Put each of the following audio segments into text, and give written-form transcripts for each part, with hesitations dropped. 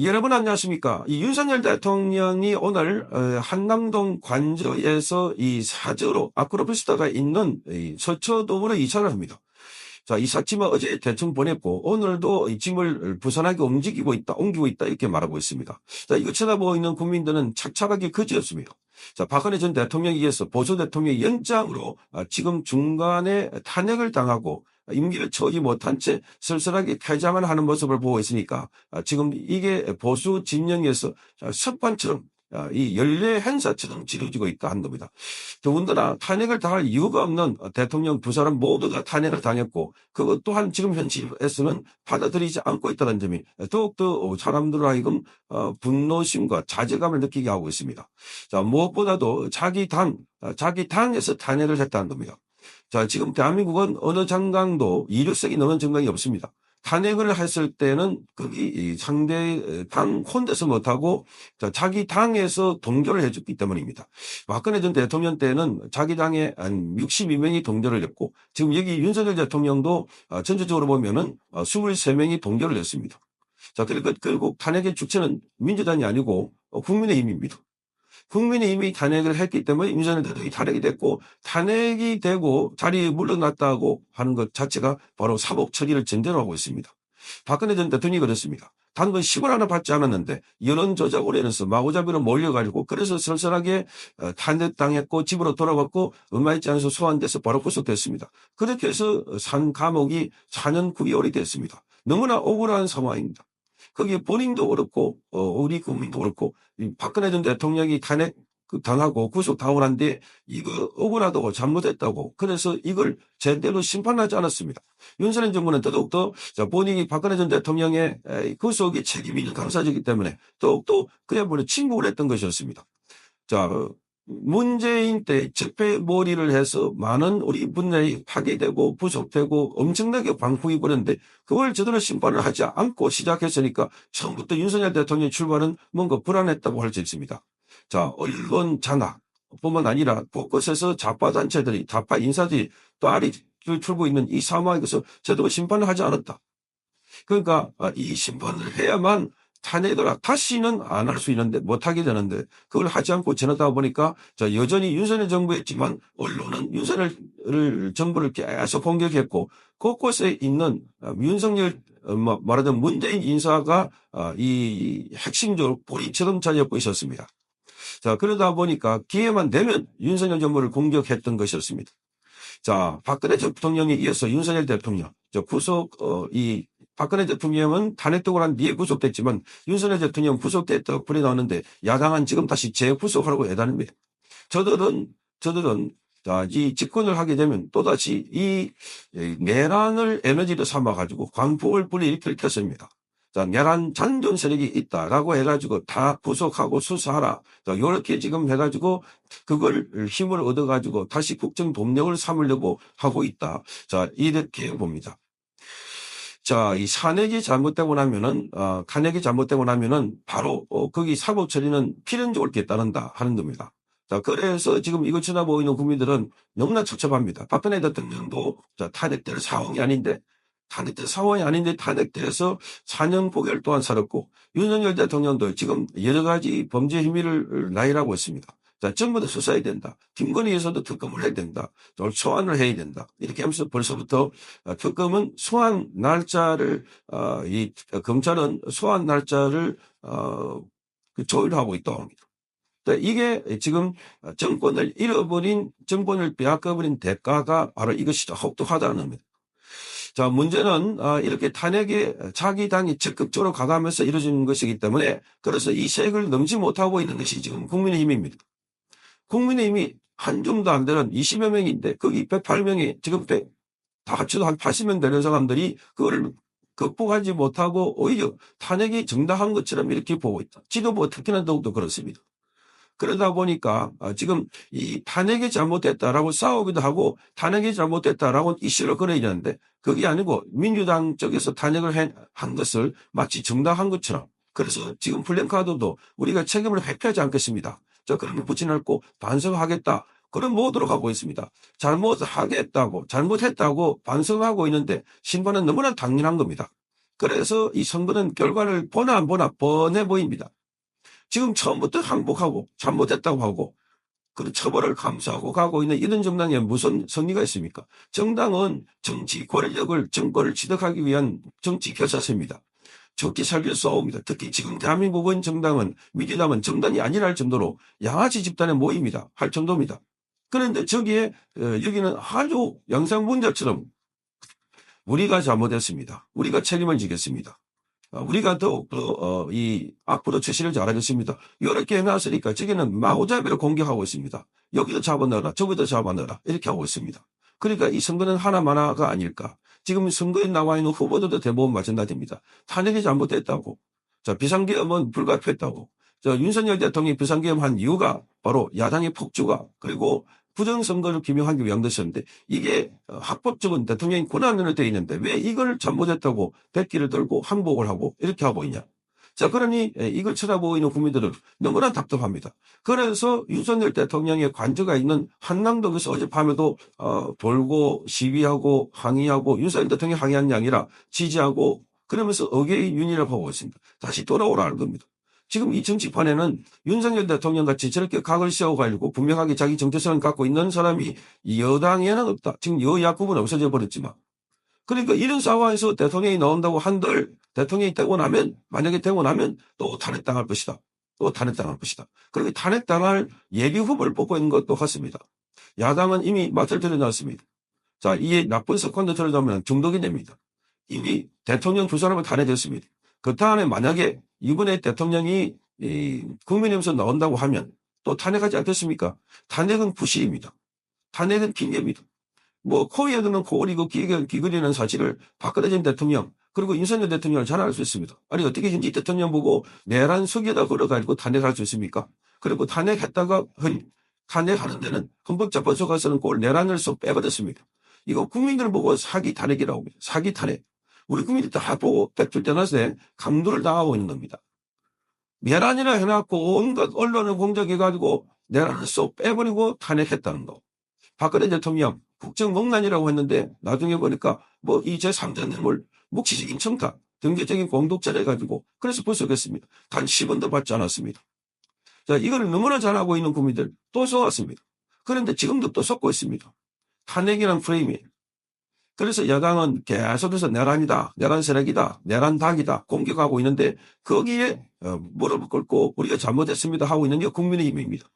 여러분 안녕하십니까? 이 윤석열 대통령이 오늘 한남동 관저에서 이 사저로 아크로폴스타가 있는 이 서초동으로 이사를 합니다. 자, 이 사짐을 어제 대충 보냈고 오늘도 이 짐을 부산하게 옮기고 있다 이렇게 말하고 있습니다. 자, 이거 쳐다보고 있는 국민들은 착착하게 그지었습니다. 자, 박근혜 전 대통령에 의해서 보수 대통령의 연장으로 지금 중간에 탄핵을 당하고 임기를 채우지 못한 채 쓸쓸하게 퇴장을 하는 모습을 보고 있으니까 지금 이게 보수 진영에서 습관처럼 이 연례 행사처럼 치러지고 있다 한 겁니다. 더군다나 탄핵을 당할 이유가 없는 대통령 두 사람 모두가 탄핵을 당했고 그것 또한 지금 현실에서는 받아들이지 않고 있다는 점이 더욱더 사람들 하여금 분노심과 자괴감을 느끼게 하고 있습니다. 자, 무엇보다도 자기 당에서 탄핵을 했다는 겁니다. 자, 지금 대한민국은 어느 정당도 이력색이 넘는 정당이 없습니다. 탄핵을 했을 때는 거기 상대 당 혼자서 못하고 자기 당에서 동조를 해줬기 때문입니다. 박근혜 전 대통령 때는 자기 당에 한 62명이 동조를 했고 지금 여기 윤석열 대통령도 전체적으로 보면은 23명이 동조를 했습니다. 자, 그러니까 결국 탄핵의 주체는 민주당이 아니고 국민의힘입니다. 국민의힘이 탄핵을 했기 때문에 윤석열 대통령이 탄핵이 됐고 탄핵이 되고 자리에 물러났다고 하는 것 자체가 바로 사법 처리를 전제로 하고 있습니다. 박근혜 전 대통령이 그렇습니다. 단건 10원 하나 받지 않았는데 여론조작으로 인해서 마구잡이로 몰려가지고 그래서 쓸쓸하게 탄핵당했고 집으로 돌아갔고 얼마 있지 않아서 소환돼서 바로 구속됐습니다. 그렇게 해서 산 감옥이 4년 9개월이 됐습니다. 너무나 억울한 상황입니다. 거기에 본인도 그렇고 우리 국민도 그렇고 박근혜 전 대통령이 탄핵 당하고 구속당하고 난데 이거 억울하다고 잘못했다고 그래서 이걸 제대로 심판하지 않았습니다. 윤석열 정부는 더욱더 본인이 박근혜 전 대통령의 구속의 책임이 있는 당사자이기 때문에 더욱더 그야말로 침묵을 했던 것이었습니다. 자, 문재인 때 적폐몰이를 해서 많은 우리 분들이 파괴되고 부속되고 엄청나게 방풍이 부렸는데 그걸 제대로 심판을 하지 않고 시작했으니까 처음부터 윤석열 대통령의 출발은 뭔가 불안했다고 할 수 있습니다. 자, 언론 장악뿐만 아니라 곳곳에서 좌파 단체들이, 좌파 인사들이 또 알이 풀고 있는 이 상황에서 제대로 심판을 하지 않았다. 그러니까 이 심판을 해야만 탄핵을 다시는 안 할 수 있는데 못하게 되는데 그걸 하지 않고 지나다 보니까 여전히 윤석열 정부였지만 언론은 윤석열 정부를 계속 공격했고 곳곳에 있는 윤석열 말하자면 문재인 인사가 이 핵심적으로 보리처럼 자리잡고 있었습니다. 자, 그러다 보니까 기회만 되면 윤석열 정부를 공격했던 것이었습니다. 자, 박근혜 대통령에 이어서 윤석열 대통령, 박근혜 대통령은 탄핵되고 난 뒤에 구속됐지만 윤석열 대통령 구속됐다고 불이 나오는데 야당은 지금 다시 재구속하라고 해다닙니다. 저들은 이 집권을 하게 되면 또다시 이 내란을 에너지로 삼아가지고 광풍을 불이일으킬 것입니다. 자, 내란 잔존 세력이 있다라고 해가지고 다 구속하고 수사하라. 자, 이렇게 지금 해가지고 그걸 힘을 얻어가지고 다시 국정 동력을 삼으려고 하고 있다. 자, 이렇게 봅니다. 자, 이 탄핵이 잘못되고 나면은 바로 거기 사법 처리는 필연적으로 이렇게 따른다 하는 겁니다. 자, 그래서 지금 이거 지나보고 있는 국민들은 너무나 첩첩합니다. 박근혜 대통령도 탄핵될 상황이 아닌데 탄핵돼서 4년 9개월 동안 살았고 윤석열 대통령도 지금 여러 가지 범죄 혐의를 나열하고 있습니다. 자, 전부 다 수사해야 된다. 김건희 여사도 특검을 해야 된다. 소환을 해야 된다. 이렇게 하면서 벌써부터 특검은 소환 날짜를 검찰은 소환 날짜를 조율하고 있다고 합니다. 이게 지금 정권을 빼앗겨버린 대가가 바로 이것이죠. 혹독하다는 겁니다. 자, 문제는 이렇게 탄핵에 자기 당이 적극적으로 가감해서 이루어진 것이기 때문에 그래서 이 색을 넘지 못하고 있는 것이 지금 국민의힘입니다. 국민의힘이 한 줌도 안 되는 20여 명인데 거기 108명이 지금 다 합쳐도 한 80명 되는 사람들이 그걸 극복하지 못하고 오히려 탄핵이 정당한 것처럼 이렇게 보고 있다. 지도부가 특히나 더욱더 그렇습니다. 그러다 보니까 지금 이 탄핵이 잘못됐다라고 싸우기도 하고 탄핵이 잘못됐다라고 이슈를 걸어야 되는데 그게 아니고 민주당 쪽에서 탄핵을 한 것을 마치 정당한 것처럼 그래서 지금 플랜카드도 우리가 책임을 회피하지 않겠습니다. 그런 거 붙여놓고 반성하겠다. 그런 모드로 가고 있습니다. 잘못했다고 반성하고 있는데 심판은 너무나 당연한 겁니다. 그래서 이 선거는 결과를 보나 안 보나 뻔해 보입니다. 지금 처음부터 항복하고 잘못했다고 하고 그 처벌을 감수하고 가고 있는 이런 정당에 무슨 선의가 있습니까? 정당은 정치 권력을 정권을 취득하기 위한 정치 교사서입니다. 적기 살길 쏘옵니다. 특히 지금 대한민국은 정당은 민주당은 정당이 아니라 할 정도로 양아치 집단의 모임이다 할 정도입니다. 그런데 저기에 여기는 아주 영상문자처럼 우리가 잘못했습니다. 우리가 책임을 지겠습니다. 우리가 더욱 이 앞으로 최신을 잘하겠습니다. 이렇게 해놨으니까 저기는 마구잡이로 공격하고 있습니다. 여기도 잡아넣어라, 저기도 잡아넣어라 이렇게 하고 있습니다. 그러니까 이 선거는 하나마나가 아닐까. 지금 선거에 나와 있는 후보들도 대부분 마찬가지입니다. 탄핵이 잘못됐다고. 자, 비상계엄은 불가피했다고. 자, 윤석열 대통령이 비상계엄한 이유가 바로 야당의 폭주가 그리고 부정선거를 규명하기 위한 것이었는데 이게 합법적인 대통령이 권한으로 되어 있는데 왜 이걸 잘못했다고 백기를 들고 항복을 하고 이렇게 하고 있냐. 자, 그러니 이걸 쳐다보고 있는 국민들은 너무나 답답합니다. 그래서 윤석열 대통령의 관저가 있는 한남동에서 어젯밤에도 돌고 시위하고 항의하고 윤석열 대통령이 항의한 게 아니라 지지하고 그러면서 어게인 윤이라고 하고 있습니다. 다시 돌아오라는 겁니다. 지금 이 정치판에는 윤석열 대통령 같이 저렇게 각을 세워가지고 분명하게 자기 정체성을 갖고 있는 사람이 여당에는 없다. 지금 여야급은 없어져 버렸지만. 그러니까 이런 상황에서 대통령이 나온다고 한들 대통령이 되고 나면 만약에 되고 나면 또 탄핵당할 것이다. 또 탄핵당할 것이다. 그리고 탄핵당할 예비 후보를 뽑고 있는 것도 같습니다. 야당은 이미 맛을 들여놨습니다. 자, 이 나쁜 습관도 들여놓으면 중독이 됩니다. 이미 대통령 두 사람을 탄핵했습니다. 그 다음에 만약에 이번에 대통령이 국민의힘에서 나온다고 하면 또 탄핵하지 않겠습니까? 탄핵은 부실입니다. 탄핵은 핑계입니다. 뭐 코에 드는 코골이고 귀걸이는 사실을 박근혜 전 대통령 그리고 윤석열 대통령을 잘 알 수 있습니다. 아니 어떻게 현직 대통령 보고 내란 석에다 걸어가지고 탄핵할 수 있습니까? 그리고 탄핵했다가 탄핵하는 데는 헌법재판소 가서는 꼭 내란을 쏙 빼버렸습니다. 이거 국민들 보고 사기 탄핵이라고 합니다. 사기 탄핵. 우리 국민들이 다 보고 백출 떠나서 감도를 당하고 있는 겁니다. 내란이라 해놨고 온갖 언론을 공작해가지고 내란을 쏙 빼버리고 탄핵했다는 거. 박근혜 대통령 국정농단이라고 했는데 나중에 보니까 뭐 이 제3자 뇌물 묵시적인 청탁 등재적인 공독자를 해가지고 그래서 벌써겠습니다. 단 10원도 받지 않았습니다. 자, 이거를 너무나 잘하고 있는 국민들 또 속았습니다. 그런데 지금도 또 속고 있습니다. 탄핵이란 프레임이에요. 그래서 야당은 계속해서 내란이다, 내란 세력이다, 내란 닭이다 공격하고 있는데 거기에 무릎을 꿇고 우리가 잘못했습니다 하고 있는 게 국민의힘입니다.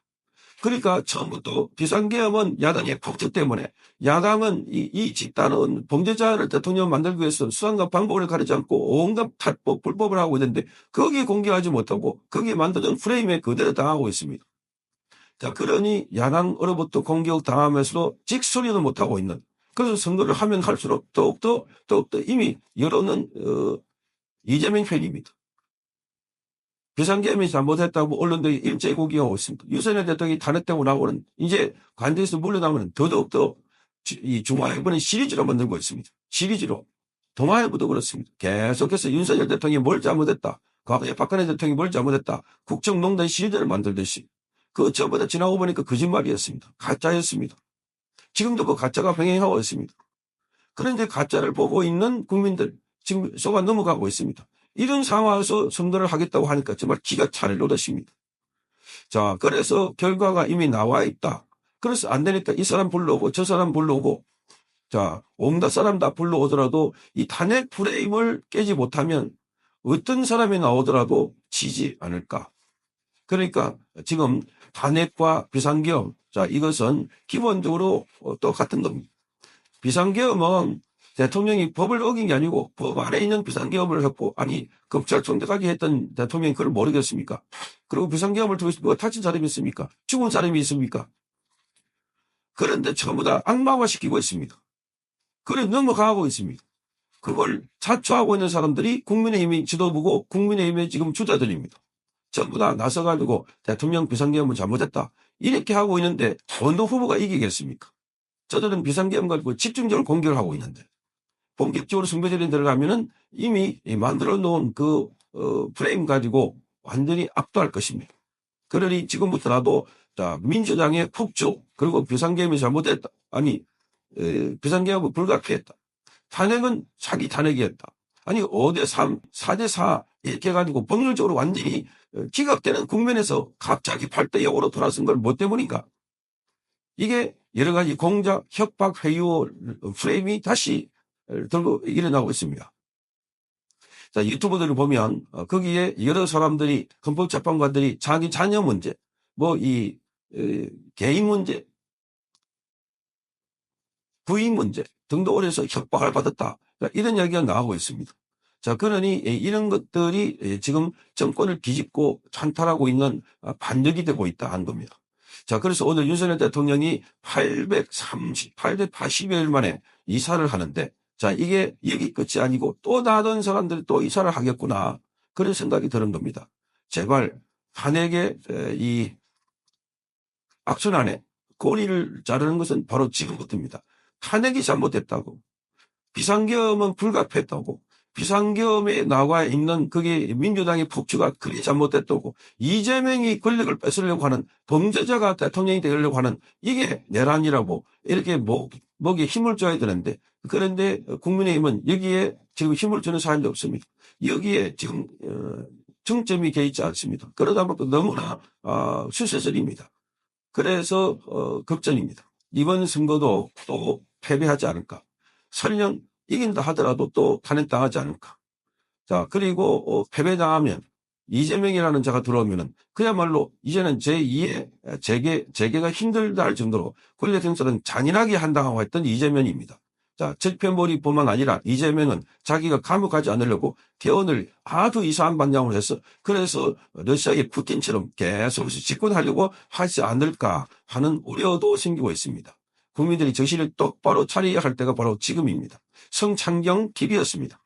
그러니까 처음부터 비상계엄은 야당의 폭주 때문에 야당은 이 집단은 범죄자를 대통령 만들기 위해서 수단과 방법을 가리지 않고 온갖 탈법, 불법을 하고 있는데 거기에 공개하지 못하고 거기에 만드는 프레임에 그대로 당하고 있습니다. 자, 그러니 야당으로부터 공격 당하면서도 직소리도 못하고 있는 그래서 선거를 하면 할수록 더욱더 이미 여론은 이재명 편입니다. 비상계엄이 잘못했다고 언론들이 일제히 공격하고 있습니다. 윤석열 대통령이 탄핵되고 나오는 이제 관저에서 물러나면 더더욱더 이 중화일보는 시리즈로 만들고 있습니다. 시리즈로. 동아일보도 그렇습니다. 계속해서 윤석열 대통령이 뭘 잘못했다. 과거에 박근혜 대통령이 뭘 잘못했다. 국정농단 시리즈를 만들듯이. 그 저보다 지나고 보니까 거짓말이었습니다. 가짜였습니다. 지금도 그 가짜가 병행하고 있습니다. 그런데 가짜를 보고 있는 국민들 지금 속아 넘어가고 있습니다. 이런 상황에서 선거를 하겠다고 하니까 정말 기가 차를 놓으십니다. 자, 그래서 결과가 이미 나와 있다. 그래서 안 되니까 이 사람 불러오고 저 사람 불러오고 자, 온갖 사람 다 불러오더라도 이 탄핵 프레임을 깨지 못하면 어떤 사람이 나오더라도 지지 않을까. 그러니까 지금 탄핵과 비상계엄 자, 이것은 기본적으로 똑같은 겁니다. 비상계엄은 대통령이 법을 어긴 게 아니고 법 안에 있는 비상계엄을 했고 아니 검찰총장까지 했던 대통령이 그걸 모르겠습니까? 그리고 비상계엄을 통해서 누가 다친 사람이 있습니까? 죽은 사람이 있습니까? 그런데 전부 다 악마화시키고 있습니다. 그래 넘어가고 있습니다. 그걸 자초하고 있는 사람들이 국민의힘이 지도부고 국민의힘의 지금 주자들입니다. 전부 다 나서가지고 대통령 비상계엄은 잘못했다. 이렇게 하고 있는데 어느 후보가 이기겠습니까? 저들은 비상계엄 가지고 집중적으로 공격을 하고 있는데 본격적으로 선거전에 들어가면은 이미 만들어 놓은 그 프레임 가지고 완전히 압도할 것입니다. 그러니 지금부터라도 자, 민주당의 폭주 그리고 비상계엄이 잘못했다. 아니 비상계엄은 불가피했다. 탄핵은 사기 탄핵이었다. 아니 5대3, 4대4 이렇게 해가지고 법률적으로 완전히 기각되는 국면에서 갑자기 8대0으로 돌아선 걸 뭐 때문인가? 이게 여러 가지 공작, 협박, 회유 프레임이 다시 들고 일어나고 있습니다. 자, 유튜브들을 보면 거기에 여러 사람들이 헌법재판관들이 자기 자녀 문제, 개인 문제, 부인 문제 등도 올해서 협박을 받았다. 이런 이야기가 나오고 있습니다. 자, 그러니 이런 것들이 지금 정권을 뒤집고 찬탈하고 있는 반역이 되고 있다 한 겁니다. 자, 그래서 오늘 윤석열 대통령이 880여 일 만에 이사를 하는데, 자, 이게 여기 끝이 아니고 또 다른 사람들이 또 이사를 하겠구나. 그런 생각이 드는 겁니다. 제발 탄핵의 이 악순환에 꼬리를 자르는 것은 바로 지금부터입니다. 탄핵이 잘못됐다고. 비상계엄은 불가피했다고. 비상계엄에 나와 있는 그게 민주당의 폭주가 그게 잘못됐다고. 이재명이 권력을 뺏으려고 하는 범죄자가 대통령이 되려고 하는 이게 내란이라고 이렇게 목에 힘을 줘야 되는데, 그런데 국민의힘은 여기에 지금 힘을 주는 사람이 없습니다. 여기에 지금 정점이 개 있지 않습니다. 그러다 보니까 너무나 수세설입니다. 그래서 걱정입니다. 이번 선거도 또 패배하지 않을까. 설령 이긴다 하더라도 또 탄핵당하지 않을까. 자, 그리고 패배당하면 이재명이라는 자가 들어오면은 그야말로 이제는 제2의 재계가 힘들다 할 정도로 권력 행사는 잔인하게 한다고 했던 이재명입니다. 자, 적폐몰이뿐만 아니라 이재명은 자기가 감옥 가지 않으려고 개헌을 아주 이상한 방향으로 해서 그래서 러시아의 푸틴처럼 계속 집권하려고 하지 않을까 하는 우려도 생기고 있습니다. 국민들이 정신을 똑바로 차려야 할 때가 바로 지금입니다. 성창경 TV였습니다.